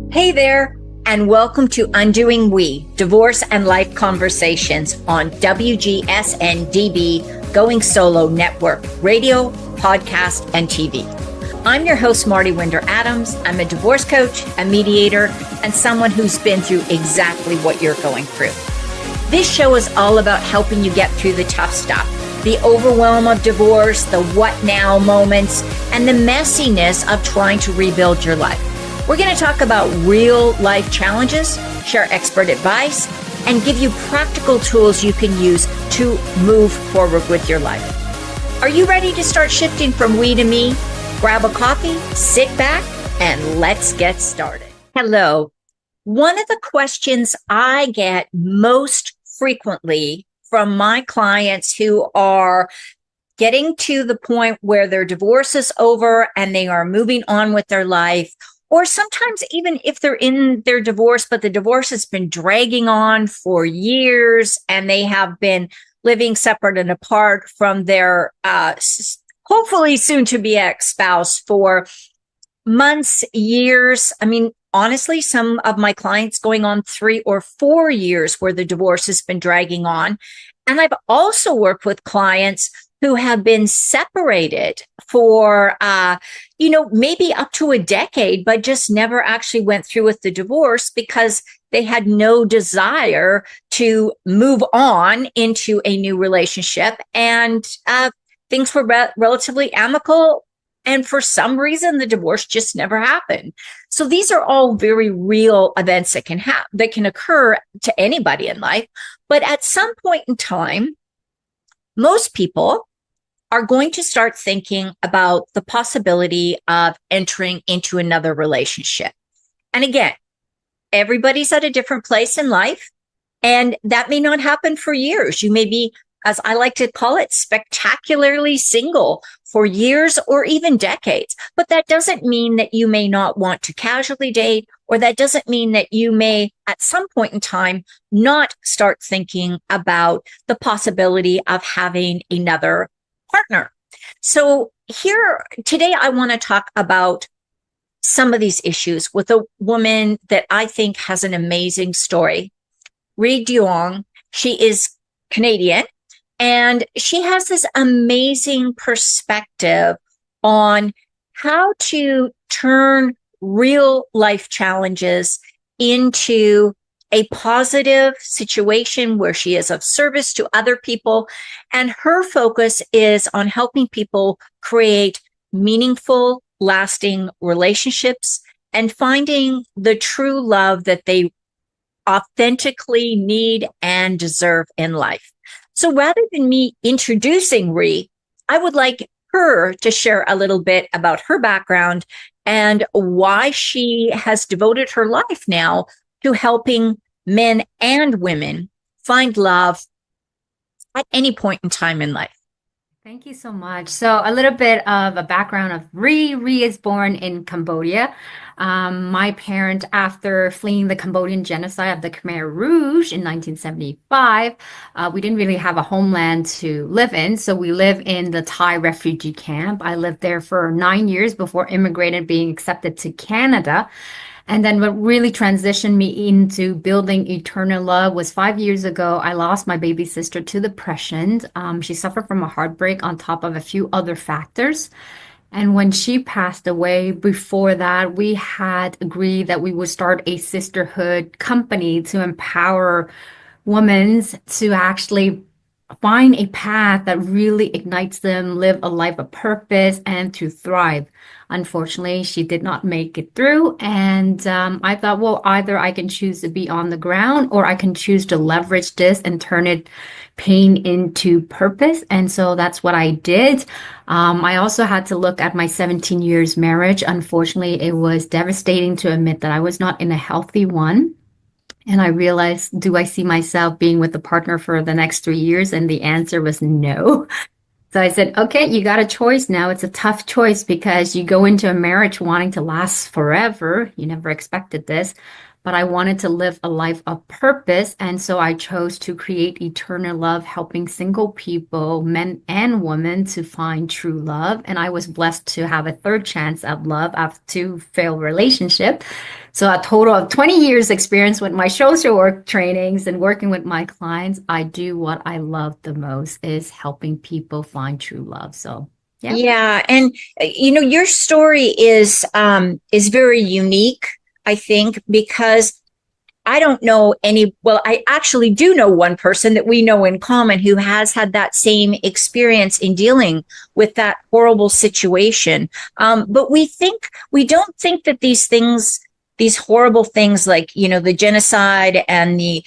Hey there, and welcome to Undoing We, Divorce and Life Conversations on WGSN-DB, Going Solo Network, radio, podcast, and TV. I'm your host, Mardi Winder Adams. I'm a divorce coach, a mediator, and someone who's been through exactly what you're going through. This show is all about helping you get through the tough stuff, the overwhelm of divorce, the what now moments, and the messiness of trying to rebuild your life. We're going to talk about real life challenges, share expert advice, and give you practical tools you can use to move forward with your life. Are you ready to start shifting from we to me? Grab a coffee, sit back, and let's get started. Hello. One of the questions I get most frequently from my clients who are getting to the point where their divorce is over and they are moving on with their life, or sometimes even if they're in their divorce, but the divorce has been dragging on for years and they have been living separate and apart from their hopefully soon to be ex-spouse for months, years. I mean, honestly, some of my clients going on 3 or 4 years where the divorce has been dragging on. And I've also worked with clients who have been separated for, maybe up to a decade, but just never actually went through with the divorce because they had no desire to move on into a new relationship. And things were relatively amicable. And for some reason, the divorce just never happened. So these are all very real events that can occur to anybody in life. But at some point in time, most people are going to start thinking about the possibility of entering into another relationship. And again, everybody's at a different place in life, and that may not happen for years. You may be, as I like to call it, spectacularly single for years or even decades. But that doesn't mean that you may not want to casually date, or that doesn't mean that you may, at some point in time, not start thinking about the possibility of having another partner. So here today, I want to talk about some of these issues with a woman that I think has an amazing story. Ry Duong. She is Canadian, and she has this amazing perspective on how to turn real life challenges into a positive situation where she is of service to other people. And her focus is on helping people create meaningful, lasting relationships and finding the true love that they authentically need and deserve in life. So rather than me introducing Ry, I would like her to share a little bit about her background and why she has devoted her life now to helping men and women find love at any point in time in life. Thank you so much. So a little bit of a background of Ry. Ry is born in Cambodia. My parents, after fleeing the Cambodian genocide of the Khmer Rouge in 1975, we didn't really have a homeland to live in. So we live in the Thai refugee camp. I lived there for 9 years before immigrating, being accepted to Canada. And then what really transitioned me into building eternal love was 5 years ago. I lost my baby sister to depression. She suffered from a heartbreak on top of a few other factors. And when she passed away, before that, we had agreed that we would start a sisterhood company to empower women to actually find a path that really ignites them, live a life of purpose, and to thrive. Unfortunately, she did not make it through. And I thought, well, either I can choose to be on the ground or I can choose to leverage this and turn it pain into purpose. And so that's what I did. I also had to look at my 17 years marriage. Unfortunately, it was devastating to admit that I was not in a healthy one. And I realized, do I see myself being with a partner for the next 3 years? And the answer was no. So I said, okay, you got a choice now. It's a tough choice because you go into a marriage wanting to last forever. You never expected this. but I wanted to live a life of purpose. And so I chose to create Eternal Love, helping single people, men and women, to find true love. And I was blessed to have a third chance at love after two failed relationship. So a total of 20 years experience with my social work trainings and working with my clients. I do what I love the most is helping people find true love. So yeah. Yeah. And, your story is very unique, I think, because I don't know I actually do know one person that we know in common who has had that same experience in dealing with that horrible situation. But we don't think that these horrible things like, the genocide and the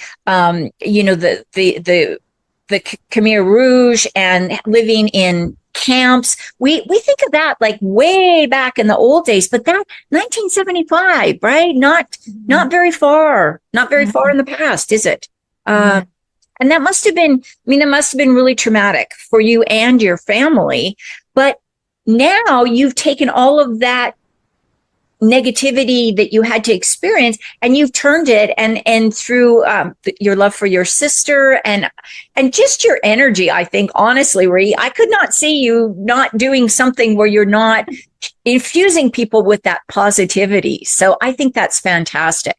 Khmer Rouge and living in camps, we think of that like way back in the old days, but that 1975, right? Not very far in the past, is it? And that must have been, it must have been really traumatic for you and your family. But now you've taken all of that negativity that you had to experience and you've turned it and through your love for your sister and just your energy. I think honestly, Ry, I could not see you not doing something where you're not infusing people with that positivity. So I think that's fantastic.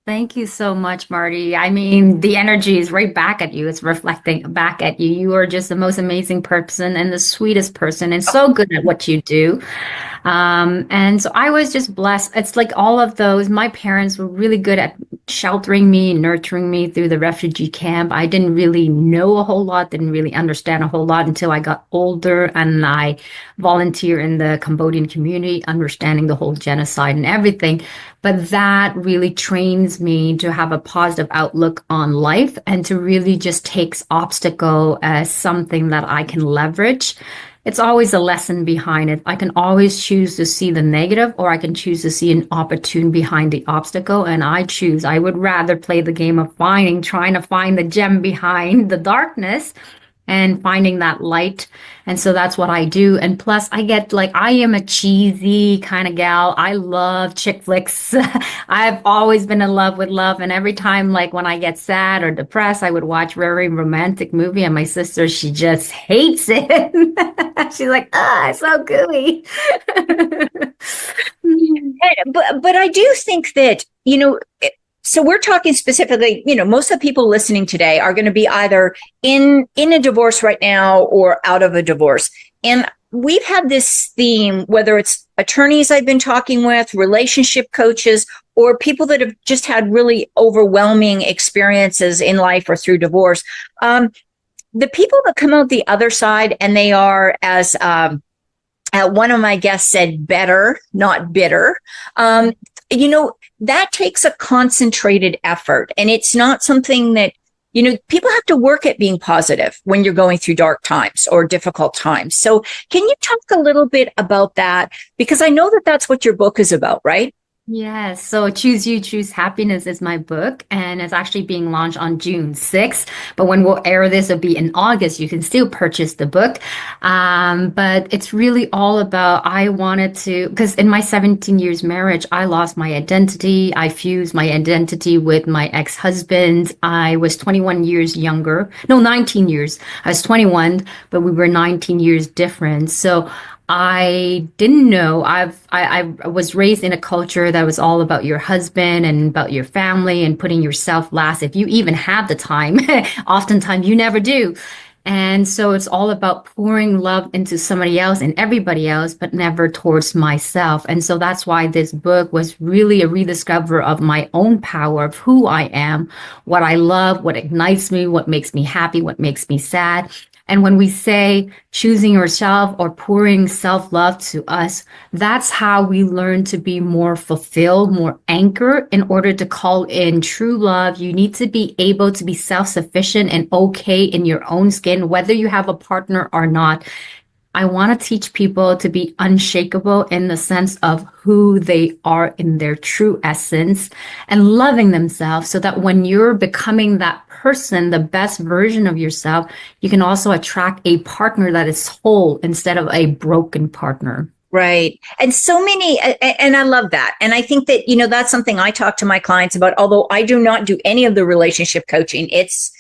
Thank you so much, Marty. I mean, the energy is right back at you. It's reflecting back at you. You are just the most amazing person and the sweetest person and so good at what you do. And so I was just blessed. It's like all of those. My parents were really good at sheltering me, nurturing me through the refugee camp. I didn't really know a whole lot, didn't really understand a whole lot until I got older and I volunteer in the Cambodian community, understanding the whole genocide and everything. But that really trains me to have a positive outlook on life and to really just take obstacle as something that I can leverage. It's always a lesson behind it. I can always choose to see the negative or I can choose to see an opportunity behind the obstacle. And I would rather play the game of trying to find the gem behind the darkness and finding that light. And so that's what I do. And plus I am a cheesy kind of gal. I love chick flicks. I've always been in love with love. And every time, like when I get sad or depressed, I would watch very romantic movie and my sister, she just hates it. She's like, it's so gooey. But I do think that, so we're talking specifically, most of the people listening today are going to be either in a divorce right now or out of a divorce. And we've had this theme, whether it's attorneys I've been talking with, relationship coaches, or people that have just had really overwhelming experiences in life or through divorce. The people that come out the other side and they are, as one of my guests said, better, not bitter. That takes a concentrated effort. And it's not something that, people have to work at being positive when you're going through dark times or difficult times. So can you talk a little bit about that? Because I know that that's what your book is about, right? Yes. So Choose You, Choose Happiness is my book, and it's actually being launched on June 6th. But when we'll air this, it'll be in August. You can still purchase the book. But it's really all about, because in my 17 years marriage, I lost my identity. I fused my identity with my ex-husband. I was 21 years younger. No, 19 years. I was 21, but we were 19 years different. So I didn't know. I was raised in a culture that was all about your husband and about your family and putting yourself last. If you even have the time, oftentimes you never do. And so it's all about pouring love into somebody else and everybody else, but never towards myself. And so that's why this book was really a rediscover of my own power, of who I am, what I love, what ignites me, what makes me happy, what makes me sad. And when we say choosing yourself or pouring self-love to us, that's how we learn to be more fulfilled, more anchored. In order to call in true love, you need to be able to be self-sufficient and okay in your own skin, whether you have a partner or not. I want to teach people to be unshakable in the sense of who they are in their true essence and loving themselves, so that when you're becoming that person, the best version of yourself, you can also attract a partner that is whole instead of a broken partner. Right. And so many, and I love that. And I think that, that's something I talk to my clients about, although I do not do any of the relationship coaching. It's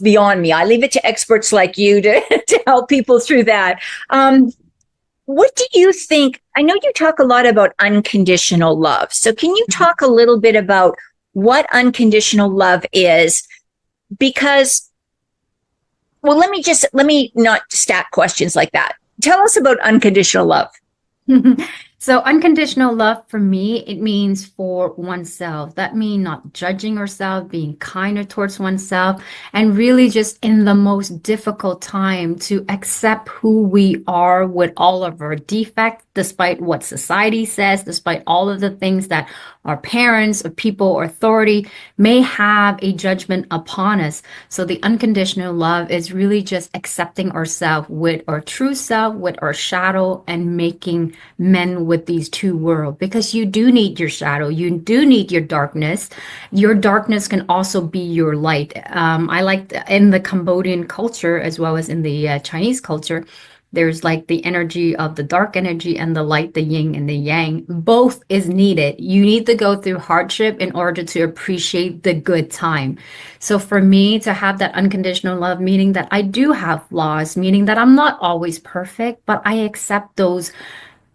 beyond me. I leave it to experts like you to, to help people through that. What do you think? I know you talk a lot about unconditional love. So can you talk a little bit about what unconditional love is? Because, well, let me not stack questions like that. Tell us about unconditional love. So unconditional love for me, it means for oneself. That means not judging ourselves, being kinder towards oneself, and really just in the most difficult time to accept who we are with all of our defects, despite what society says, despite all of the things that our parents or people or authority may have a judgment upon us. So the unconditional love is really just accepting ourselves with our true self, with our shadow, and making men with these two worlds, because you do need your shadow, you do need your darkness. Your darkness can also be your light. I like in the Cambodian culture as well as in the Chinese culture, there's like the energy of the dark energy and the light, the yin and the yang. Both is needed. You need to go through hardship in order to appreciate the good time. So for me to have that unconditional love, meaning that I do have flaws, meaning that I'm not always perfect, but I accept those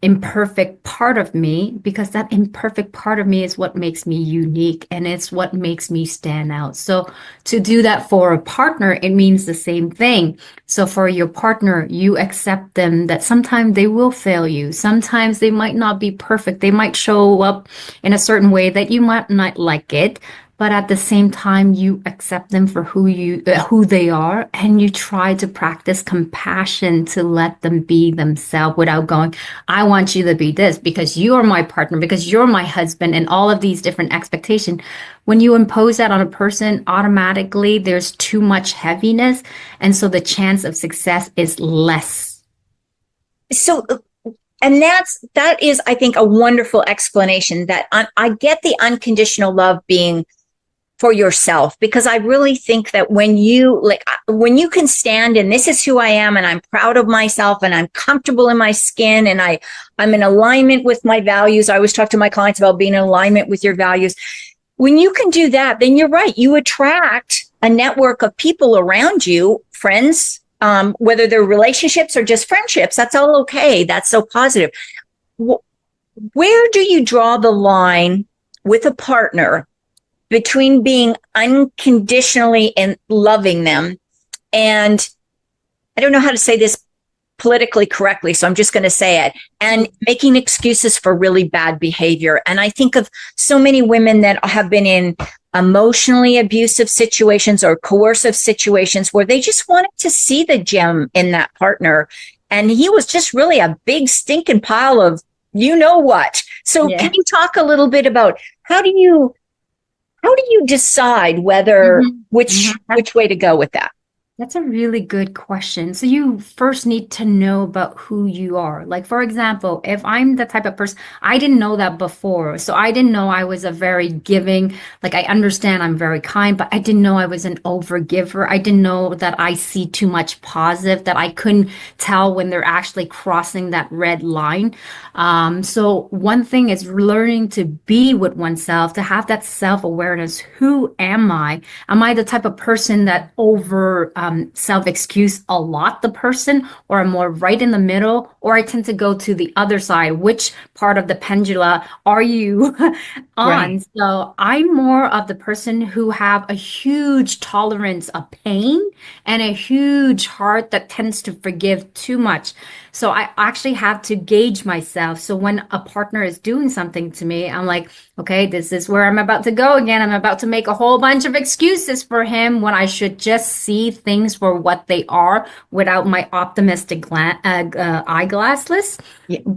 imperfect part of me, because that imperfect part of me is what makes me unique and it's what makes me stand out. So to do that for a partner, it means the same thing. So for your partner, you accept them that sometimes they will fail you. Sometimes they might not be perfect. They might show up in a certain way that you might not like it. But at the same time, you accept them for who they are, and you try to practice compassion to let them be themselves without going, I want you to be this because you're my partner, because you're my husband, and all of these different expectations. When you impose that on a person, automatically there's too much heaviness, and so the chance of success is less. So, and that is, I think, a wonderful explanation that I get the unconditional love being for yourself, because I really think that when you can stand and this is who I am and I'm proud of myself and I'm comfortable in my skin and I'm in alignment with my values. I always talk to my clients about being in alignment with your values. When you can do that, then you're right. You attract a network of people around you, friends, whether they're relationships or just friendships. That's all okay. That's so positive. Where do you draw the line with a partner between being unconditionally and loving them? And I don't know how to say this politically correctly, so I'm just going to say it, and making excuses for really bad behavior. And I think of so many women that have been in emotionally abusive situations or coercive situations where they just wanted to see the gem in that partner. And he was just really a big stinking pile of you know what. So Can you talk a little bit about how do you decide whether which way to go with that? That's a really good question. So you first need to know about who you are. Like, for example, if I'm the type of person, I didn't know that before. So I didn't know I was a very giving, like I understand I'm very kind, but I didn't know I was an overgiver. I didn't know that I see too much positive, that I couldn't tell when they're actually crossing that red line. So one thing is learning to be with oneself, to have that self-awareness. Who am I? Am I the type of person that self-excuse a lot the person, or I'm more right in the middle, or I tend to go to the other side? Which part of the pendulum are you on? Right. So I'm more of the person who have a huge tolerance of pain and a huge heart that tends to forgive too much. So I actually have to gauge myself. So when a partner is doing something to me, I'm like, okay, this is where I'm about to go again. I'm about to make a whole bunch of excuses for him when I should just see things for what they are without my optimistic eyeglasses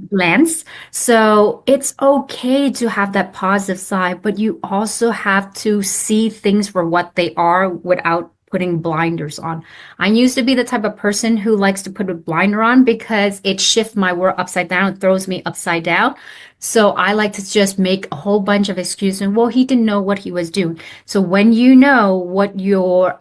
lens. So it's okay to have that positive side, but you also have to see things for what they are without putting blinders on. I used to be the type of person who likes to put a blinder on because it shifts my world upside down, it throws me upside down. So I like to just make a whole bunch of excuses. Well, he didn't know what he was doing. So when you know what your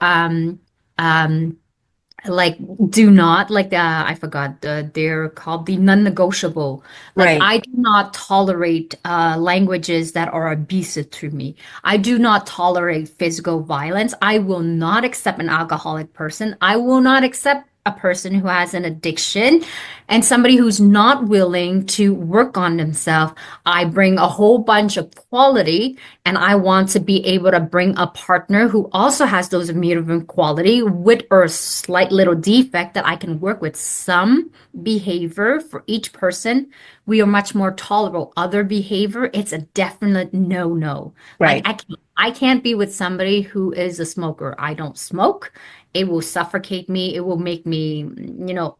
like do not like I forgot they're called the non-negotiable. Like Right. I do not tolerate languages that are abusive to me. I do not tolerate physical violence. I will not accept an alcoholic person. I will not accept a person who has an addiction and somebody who's not willing to work on themselves. I bring a whole bunch of quality, and I want to be able to bring a partner who also has those immutable quality with a slight little defect that I can work with. Some behavior for each person, we are much more tolerable. Other behavior, it's a definite no-no. Like Right. I can't be with somebody who is a smoker. I don't smoke. It will suffocate me. It will make me,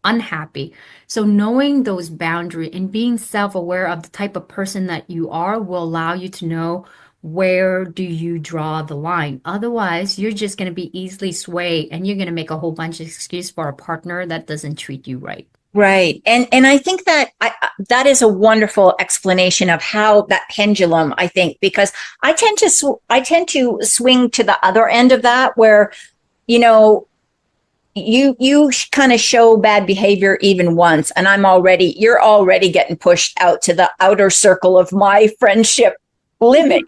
unhappy. So knowing those boundaries and being self-aware of the type of person that you are will allow you to know where do you draw the line. Otherwise, you're just going to be easily swayed and you're going to make a whole bunch of excuses for a partner that doesn't treat you right. Right. And I think that that is a wonderful explanation of how that pendulum, I think, because I tend to swing to the other end of that where, you know, you kind of show bad behavior even once, and you're already getting pushed out to the outer circle of my friendship limit,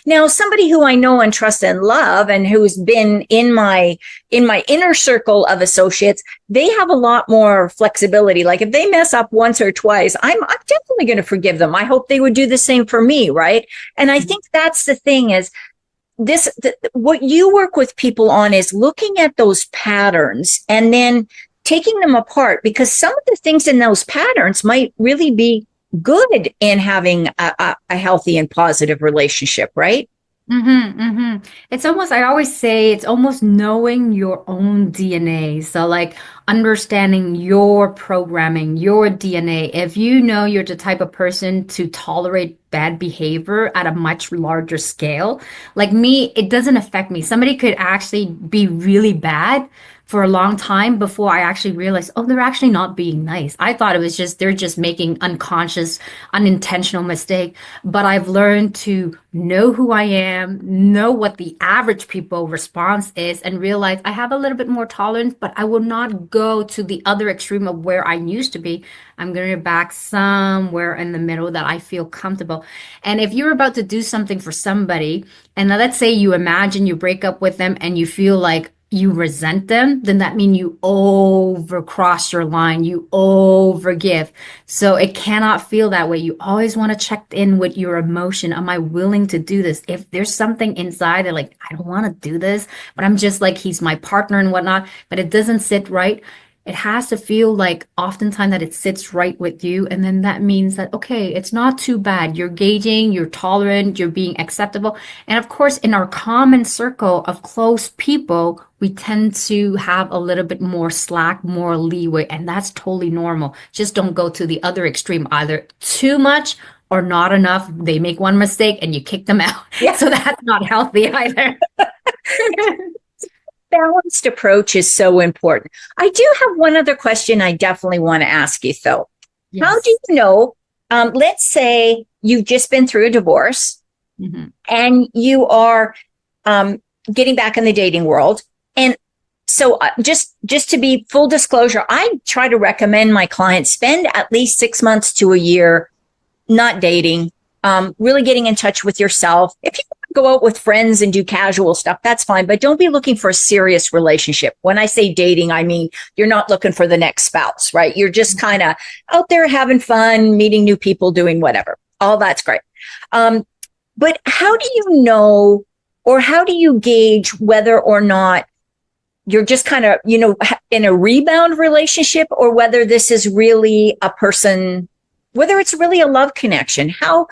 Now, somebody who I know and trust and love and who's been in my inner circle of associates, they have a lot more flexibility. Like if they mess up once or twice, I'm definitely going to forgive them. I hope they would do the same for me, right? And I think that's the thing is what you work with people on is looking at those patterns and then taking them apart, because some of the things in those patterns might really be good in having a healthy and positive relationship, right? It's almost, I always say, it's almost knowing your own DNA. So, like, understanding your programming, your DNA. If you know you're the type of person to tolerate bad behavior at a much larger scale, like me, it doesn't affect me. Somebody could actually be really bad for a long time before I actually realized, oh, they're actually not being nice. I thought it was just, they're just making unconscious, unintentional mistake. But I've learned to know who I am, know what the average people response is, and realize I have a little bit more tolerance, but I will not go to the other extreme of where I used to be. I'm going to get back somewhere in the middle that I feel comfortable. And if you're about to do something for somebody, and let's say you imagine you break up with them and you feel like you resent them, then that means you overcross your line, you overgive. So it cannot feel that way. You always want to check in with your emotion. Am I willing to do this? If there's something inside that like, I don't want to do this, but I'm just like, he's my partner and whatnot, but it doesn't sit right. It has to feel like oftentimes that it sits right with you. And then that means that, okay, it's not too bad. You're gauging, you're tolerant, you're being acceptable. And of course, in our common circle of close people, we tend to have a little bit more slack, more leeway, and that's totally normal. Just don't go to the other extreme, either too much or not enough. They make one mistake and you kick them out. Yeah. So that's not healthy either. Balanced approach is so important. I do have one other question I definitely want to ask you, though. Yes. How do you know, let's say you've just been through a divorce and you are getting back in the dating world. And so just to be full disclosure, I try to recommend my clients spend at least 6 months to a year not dating, really getting in touch with yourself. If you go out with friends and do casual stuff, that's fine, but don't be looking for a serious relationship. When I say dating, I mean, you're not looking for the next spouse, right? You're just kind of out there having fun, meeting new people, doing whatever. All that's great. But how do you know, or how do you gauge whether or not you're just kind of, in a rebound relationship, or whether this is really a person, whether it's really a love connection? How,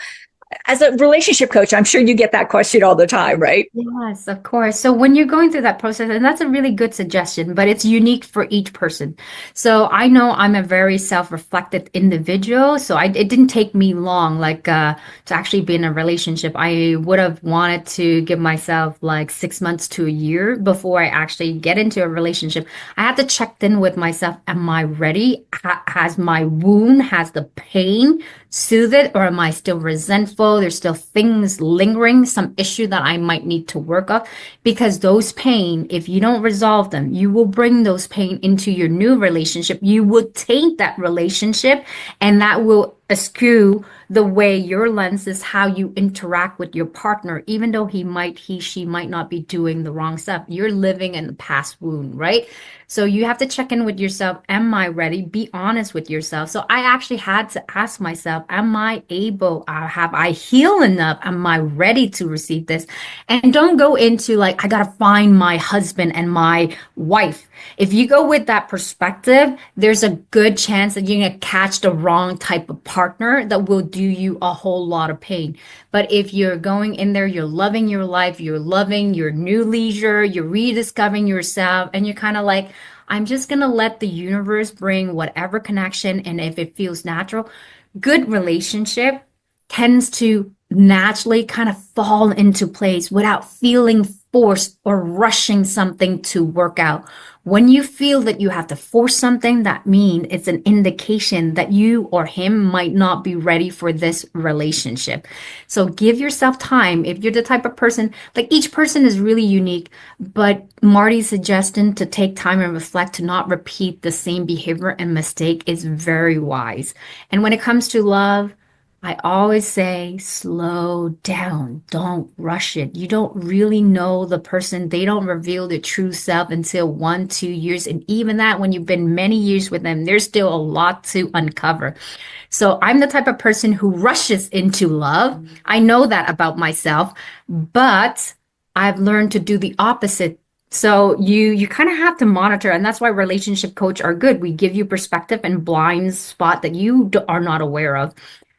as a relationship coach, I'm sure you get that question all the time, right? Yes, of course. So when you're going through that process, and that's a really good suggestion, but it's unique for each person. So I know I'm a very self-reflective individual. So it didn't take me long, to actually be in a relationship. I would have wanted to give myself like 6 months to a year before I actually get into a relationship. I had to check in with myself. Am I ready? Has my wound, has the pain soothed it, or am I still resentful painful. There's still things lingering, some issue that I might need to work on, because those pain, if you don't resolve them, you will bring those pain into your new relationship. You will taint that relationship, and that will askew the way your lens is how you interact with your partner, even though she might not be doing the wrong stuff. You're living in the past wound, right? So you have to check in with yourself. Am I ready? Be honest with yourself. So I actually had to ask myself, am I able, have I healed enough? Am I ready to receive this? And don't go into like, I got to find my husband and my wife. If you go with that perspective, there's a good chance that you're going to catch the wrong type of partner that will do you a whole lot of pain. But if you're going in there, you're loving your life, you're loving your new leisure, you're rediscovering yourself, and you're kind of like, I'm just going to let the universe bring whatever connection. And if it feels natural, good relationship tends to naturally kind of fall into place without feeling forced or rushing something to work out. When you feel that you have to force something, that means it's an indication that you or him might not be ready for this relationship. So give yourself time. If you're the type of person, like each person is really unique, but Marty's suggestion to take time and reflect, to not repeat the same behavior and mistake is very wise. And when it comes to love, I always say, slow down. Don't rush it. You don't really know the person. They don't reveal their true self until 1-2 years. And even that, when you've been many years with them, there's still a lot to uncover. So I'm the type of person who rushes into love. I know that about myself, but I've learned to do the opposite. So you kind of have to monitor, and that's why relationship coach are good. We give you perspective and blind spot that you are not aware of.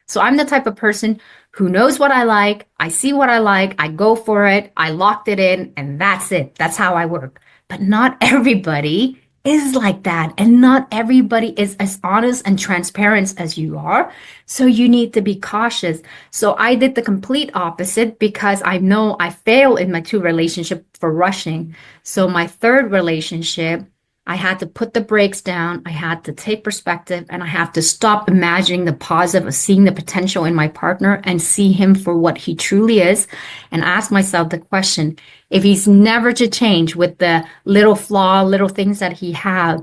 So I'm the type of person who knows what I like. I see what I like. I go for it. I locked it in, and that's it. That's how I work. But not everybody is like that. And not everybody is as honest and transparent as you are. So you need to be cautious. So I did the complete opposite because I know I failed in my 2 relationships for rushing. So my 3rd relationship, I had to put the brakes down. I had to take perspective, and I have to stop imagining the positive of seeing the potential in my partner and see him for what he truly is, and ask myself the question, if he's never to change with the little flaw, little things that he has,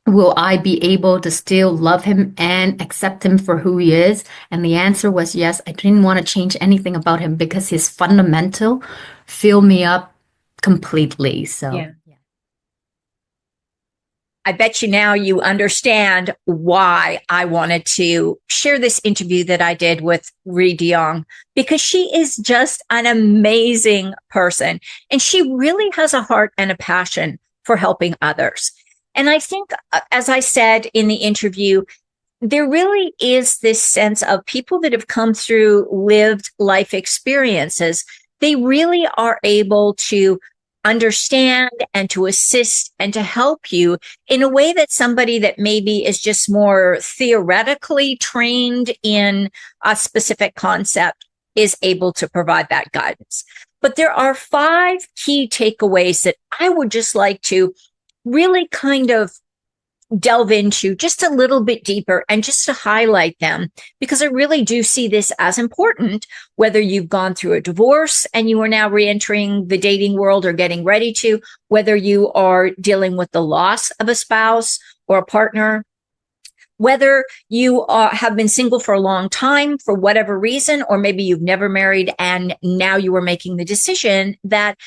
will I be able to still love him and accept him for who he is? And the answer was yes. I didn't want to change anything about him because his fundamental fill me up completely. So. Yeah. I bet you now you understand why I wanted to share this interview that I did with Ry Duong, because she is just an amazing person. And she really has a heart and a passion for helping others. And I think, as I said in the interview, there really is this sense of people that have come through lived life experiences. They really are able to understand and to assist and to help you in a way that somebody that maybe is just more theoretically trained in a specific concept is able to provide that guidance. But there are 5 key takeaways that I would just like to really kind of delve into just a little bit deeper and just to highlight them, because I really do see this as important, whether you've gone through a divorce and you are now reentering the dating world or getting ready to, whether you are dealing with the loss of a spouse or a partner, whether you have been single for a long time for whatever reason, or maybe you've never married and now you are making the decision that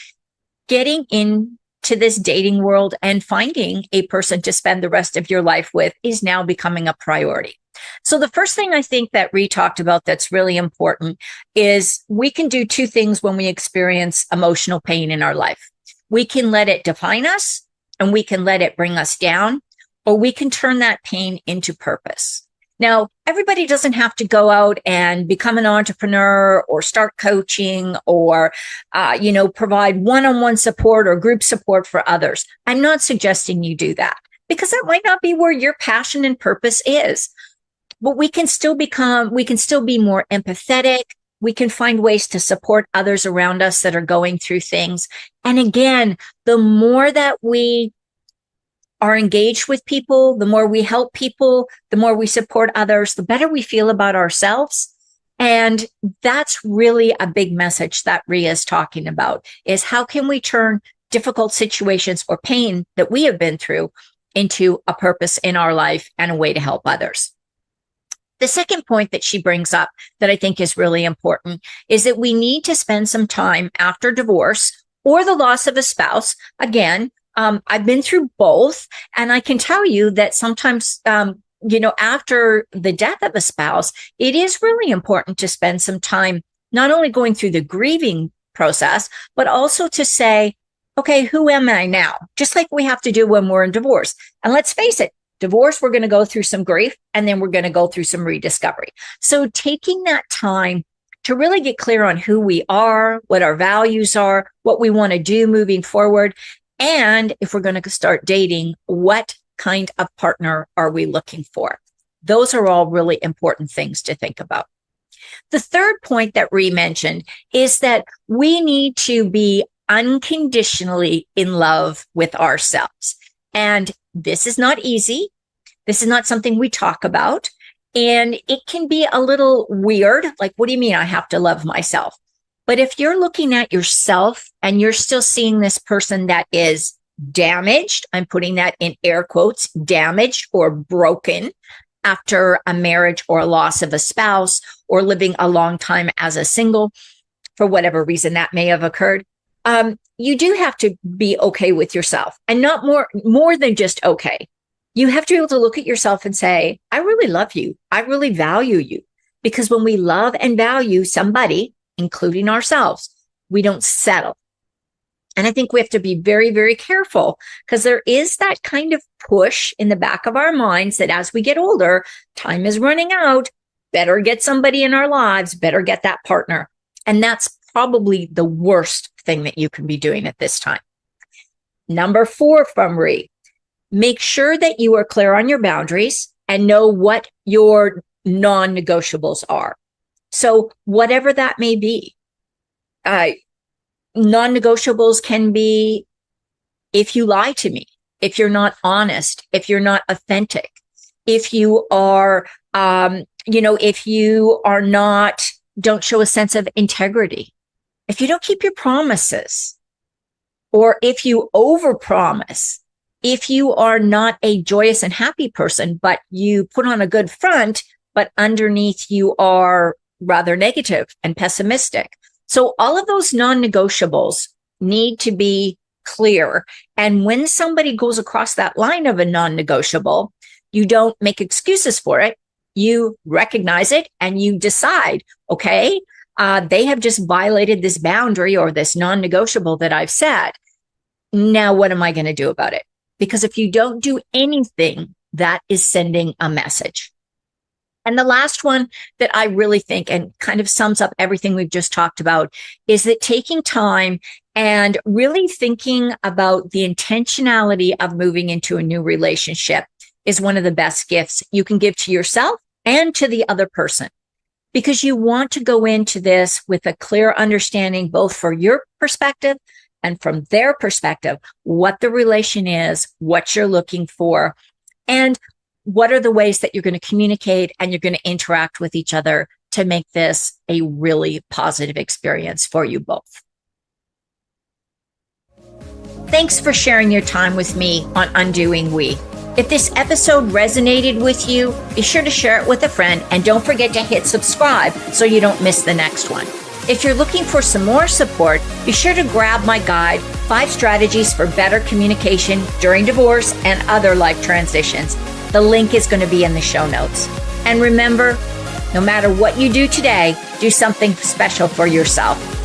getting in to this dating world and finding a person to spend the rest of your life with is now becoming a priority. So the first thing I think that Ry talked about that's really important is we can do 2 things when we experience emotional pain in our life. We can let it define us and we can let it bring us down, or we can turn that pain into purpose. Now, everybody doesn't have to go out and become an entrepreneur or start coaching or, provide one-on-one support or group support for others. I'm not suggesting you do that because that might not be where your passion and purpose is. But we can still be more empathetic. We can find ways to support others around us that are going through things. And again, the more that we are engaged with people, the more we help people, the more we support others, the better we feel about ourselves. And that's really a big message that Ria is talking about, is how can we turn difficult situations or pain that we have been through into a purpose in our life and a way to help others. The second point that she brings up that I think is really important is that we need to spend some time after divorce or the loss of a spouse. Again, I've been through both, and I can tell you that sometimes, after the death of a spouse, it is really important to spend some time not only going through the grieving process, but also to say, okay, who am I now? Just like we have to do when we're in divorce. And let's face it, divorce, we're going to go through some grief, and then we're going to go through some rediscovery. So taking that time to really get clear on who we are, what our values are, what we want to do moving forward. And if we're going to start dating, what kind of partner are we looking for? Those are all really important things to think about. The third point that Ry mentioned is that we need to be unconditionally in love with ourselves. And this is not easy. This is not something we talk about. And it can be a little weird. Like, what do you mean I have to love myself? But if you're looking at yourself and you're still seeing this person that is damaged, I'm putting that in air quotes, damaged or broken after a marriage or a loss of a spouse or living a long time as a single, for whatever reason that may have occurred, you do have to be okay with yourself, and not more than just okay. You have to be able to look at yourself and say, I really love you. I really value you. Because when we love and value somebody, including ourselves, we don't settle. And I think we have to be very, very careful, because there is that kind of push in the back of our minds that as we get older, time is running out, better get somebody in our lives, better get that partner. And that's probably the worst thing that you can be doing at this time. Number 4 from Ry, make sure that you are clear on your boundaries and know what your non-negotiables are. So whatever that may be, non-negotiables can be if you lie to me, if you're not honest, if you're not authentic, if you are, if you are not, don't show a sense of integrity, if you don't keep your promises, or if you overpromise, if you are not a joyous and happy person, but you put on a good front, but underneath you are rather negative and pessimistic. So all of those non-negotiables need to be clear. And when somebody goes across that line of a non-negotiable, you don't make excuses for it. You recognize it and you decide, okay, they have just violated this boundary or this non-negotiable that I've set. Now, what am I going to do about it? Because if you don't do anything, that is sending a message. And the last one that I really think and kind of sums up everything we've just talked about is that taking time and really thinking about the intentionality of moving into a new relationship is one of the best gifts you can give to yourself and to the other person, because you want to go into this with a clear understanding, both for your perspective and from their perspective, what the relation is, what you're looking for, and what are the ways that you're going to communicate and you're going to interact with each other to make this a really positive experience for you both. Thanks for sharing your time with me on Undoing We. If this episode resonated with you, be sure to share it with a friend, and don't forget to hit subscribe so you don't miss the next one. If you're looking for some more support, be sure to grab my guide, 5 Strategies for Better Communication During Divorce and Other Life Transitions. The link is going to be in the show notes. And remember, no matter what you do today, do something special for yourself.